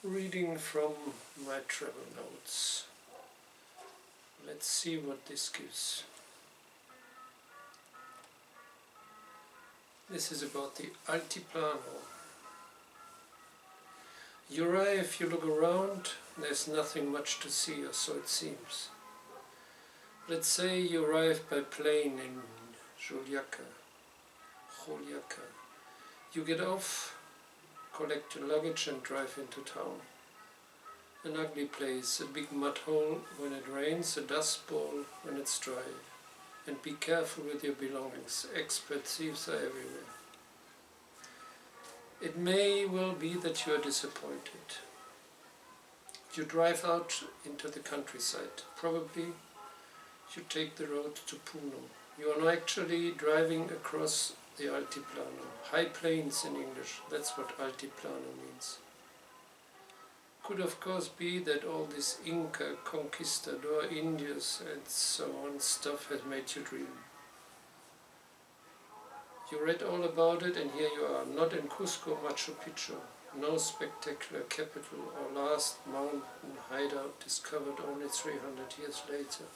Reading from my travel notes. Let's see what this gives. This is about the Altiplano. You arrive, you look around, there's nothing much to see, or so it seems. Let's say you arrive by plane in Juliaca. You get off, collect your luggage and drive into town. An ugly place, a big mud hole when it rains, a dust bowl when it's dry. And be careful with your belongings, expert thieves are everywhere. It may well be that you are disappointed. You drive out into the countryside. Probably you take the road to Puno. You are now actually driving across the Altiplano. High plains in English, that's what Altiplano means. Could of course be that all this Inca, conquistador, Indians and so on stuff has made you dream. You read all about it and here you are, not in Cusco, Machu Picchu, no spectacular capital or last mountain hideout discovered only 300 years later.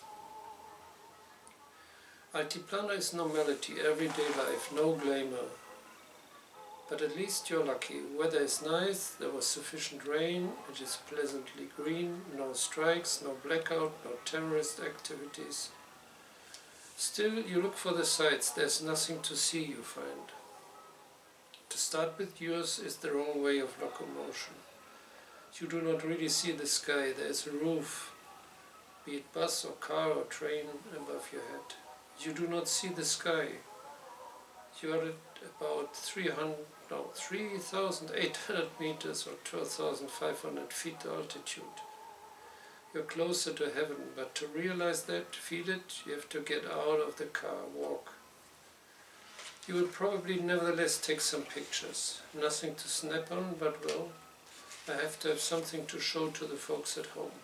Altiplano is normality, everyday life, no glamour. But at least you're lucky. Weather is nice, there was sufficient rain, it is pleasantly green, no strikes, no blackout, no terrorist activities. Still, you look for the sights, there's nothing to see, you find. To start with, yours is the wrong way of locomotion. You do not really see the sky, there is a roof, be it bus or car or train above your head. You do not see the sky. You are at about 3,800 meters or 12,500 feet altitude. You're closer to heaven, but to realize that, feel it, you have to get out of the car, walk. You would probably nevertheless take some pictures. Nothing to snap on, but well, I have to have something to show to the folks at home.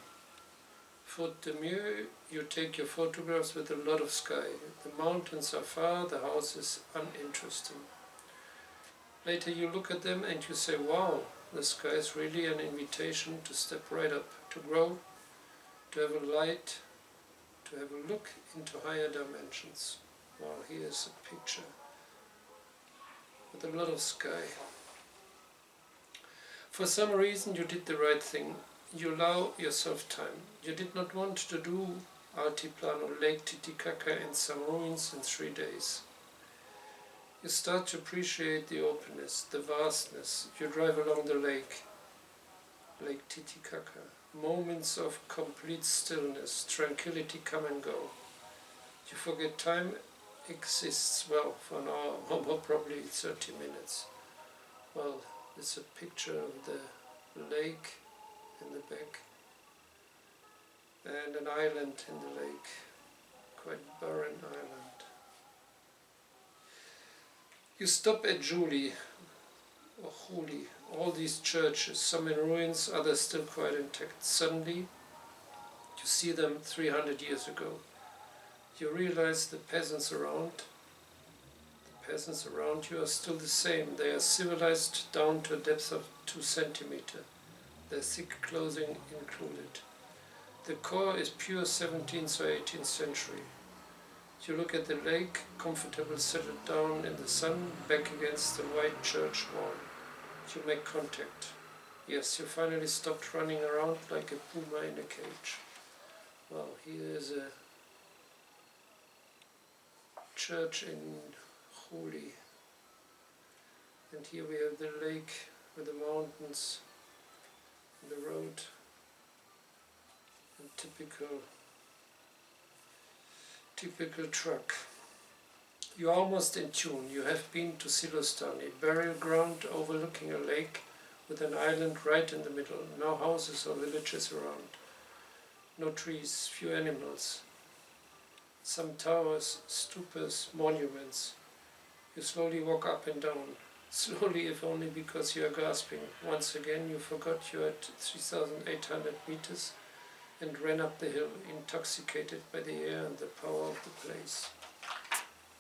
Faute de mieux, you take your photographs with a lot of sky. The mountains are far, the house is uninteresting. Later you look at them and you say, wow, the sky is really an invitation to step right up, to grow, to have a light, to have a look into higher dimensions. Well, here's a picture with a lot of sky. For some reason you did the right thing. You allow yourself time. You did not want to do Altiplano, Lake Titicaca and some ruins in 3 days. You start to appreciate the openness, the vastness. You drive along the lake, Lake Titicaca. Moments of complete stillness, tranquility come and go. You forget time exists, well, for an hour, or more probably 30 minutes. Well, it's a picture of the lake in the back and an island in the lake, quite barren island. You stop at Juli, or Juli, all these churches, some in ruins, others still quite intact. Suddenly, you see them 300 years ago. You realize the peasants around you are still the same. They are civilized down to a depth of 2 centimeters. Their thick clothing included. The core is pure 17th or 18th century. You look at the lake, comfortable settled down in the sun, back against the white church wall. You make contact. Yes, you finally stopped running around like a puma in a cage. Well, here is a church in Juli. And here we have the lake with the mountains, the road, and typical truck. You're almost in tune. You have been to Silostan, a burial ground overlooking a lake with an island right in the middle. No houses or villages around. No trees, few animals. Some towers, stupas, monuments. You slowly walk up and down. Slowly, if only because you are gasping. Once again, you forgot you are at 3,800 meters and ran up the hill, intoxicated by the air and the power of the place.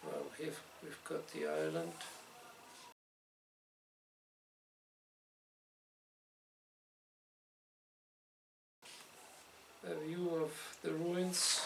Well, here we've got the island. the ruins.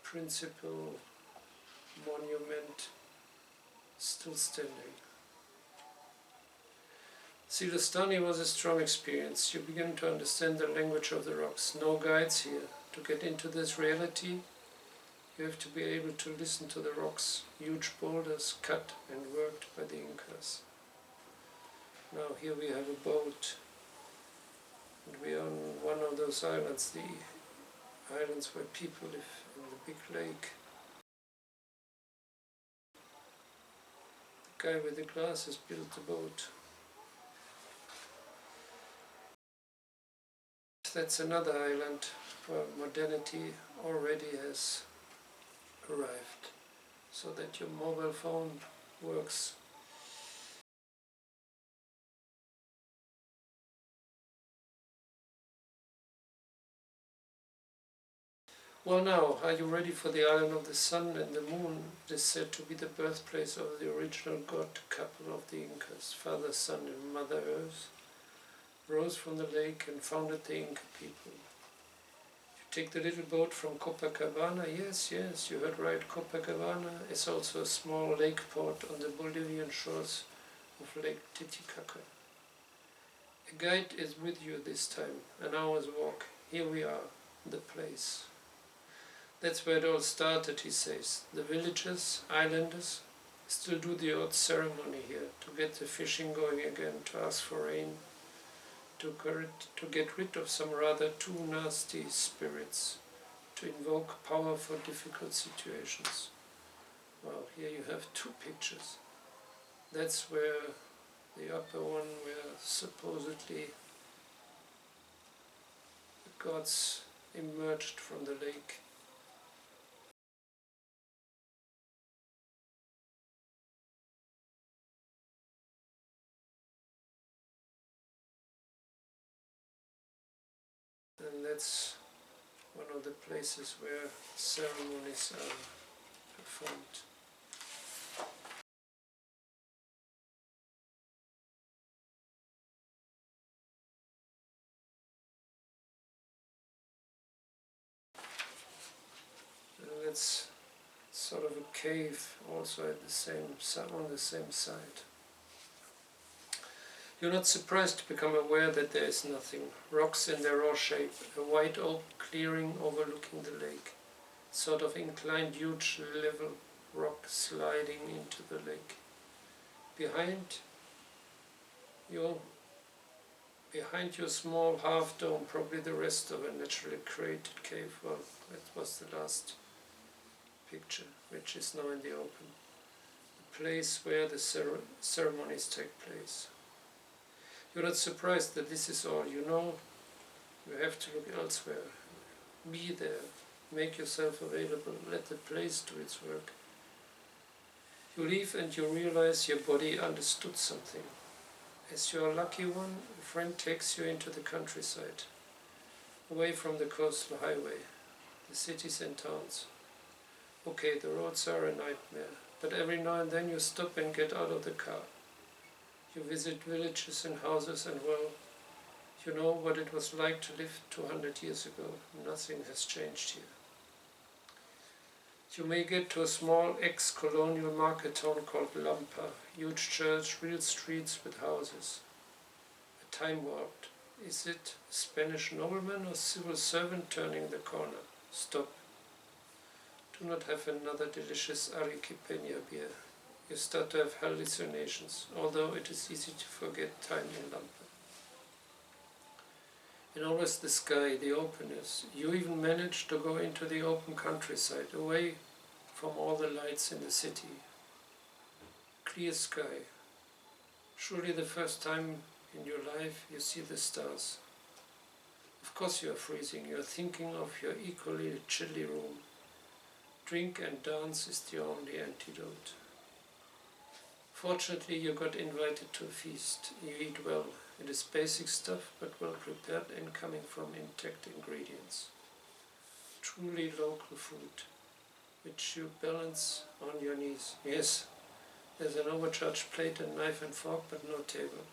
Principal monument still standing. Silastani was a strong experience. You begin to understand the language of the rocks. No guides here. To get into this reality, you have to be able to listen to the rocks, huge boulders cut and worked by the Incas. Now here we have a boat, and we are on one of those islands, the islands where people live in the big lake. The guy with the glasses built the boat. That's another island where modernity already has arrived, so that your mobile phone works. Well now, are you ready for the island of the sun and the moon? It is said to be the birthplace of the original god couple of the Incas, Father Sun and Mother Earth, rose from the lake and founded the Inca people. You take the little boat from Copacabana, yes, you heard right, Copacabana is also a small lake port on the Bolivian shores of Lake Titicaca. A guide is with you this time, an hour's walk. Here we are, the place. That's where it all started, he says. The villagers, islanders, still do the odd ceremony here, to get the fishing going again, to ask for rain, to get rid of some rather too nasty spirits, to invoke power for difficult situations. Well, here you have two pictures. That's where the upper one, where supposedly the gods emerged from the lake. And that's one of the places where ceremonies are performed. And that's sort of a cave also at the same on the same side. You're not surprised to become aware that there is nothing. Rocks in their raw shape, a wide open clearing overlooking the lake, sort of inclined huge level rock sliding into the lake. Behind your small half dome, probably the rest of a naturally created cave. Well, that was the last picture, which is now in the open. The place where the ceremonies take place. You're not surprised that this is all you know. You have to look elsewhere. Be there. Make yourself available. Let the place do its work. You leave and you realize your body understood something. As you are a lucky one, a friend takes you into the countryside, away from the coastal highway, the cities and towns. Okay, the roads are a nightmare, but every now and then you stop and get out of the car. You visit villages and houses, and well, you know what it was like to live 200 years ago. Nothing has changed here. You may get to a small ex-colonial market town called Lampa, huge church, real streets with houses. A time warp. Is it a Spanish nobleman or civil servant turning the corner? Stop. Do not have another delicious Arequipeña beer. You start to have hallucinations, although it is easy to forget time in Lampa. And always the sky, the openness. You even manage to go into the open countryside, away from all the lights in the city. Clear sky. Surely the first time in your life you see the stars. Of course you are freezing. You are thinking of your equally chilly room. Drink and dance is the only antidote. Fortunately, you got invited to a feast. You eat well. It is basic stuff, but well prepared and coming from intact ingredients. Truly local food, which you balance on your knees. Yes, there's an overcharged plate and knife and fork, but no table.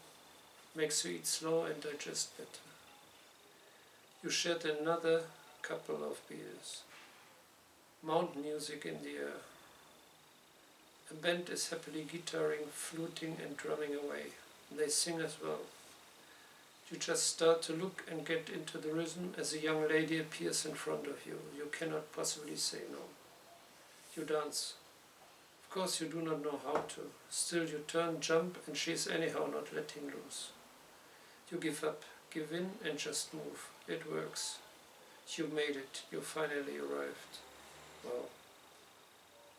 Makes you eat slow and digest better. You shared another couple of beers. Mountain music in the air. A band is happily guitaring, fluting and drumming away. They sing as well. You just start to look and get into the rhythm as a young lady appears in front of you. You cannot possibly say no. You dance. Of course you do not know how to. Still you turn, jump, and she is anyhow not letting loose. You give up, give in and just move. It works. You made it. You finally arrived. Well,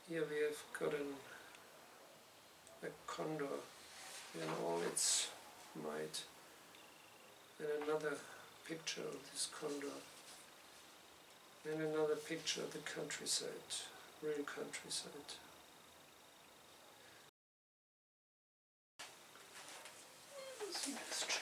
here we have got a condor in all its might. And another picture of this condor. And another picture of the countryside, real countryside. Let's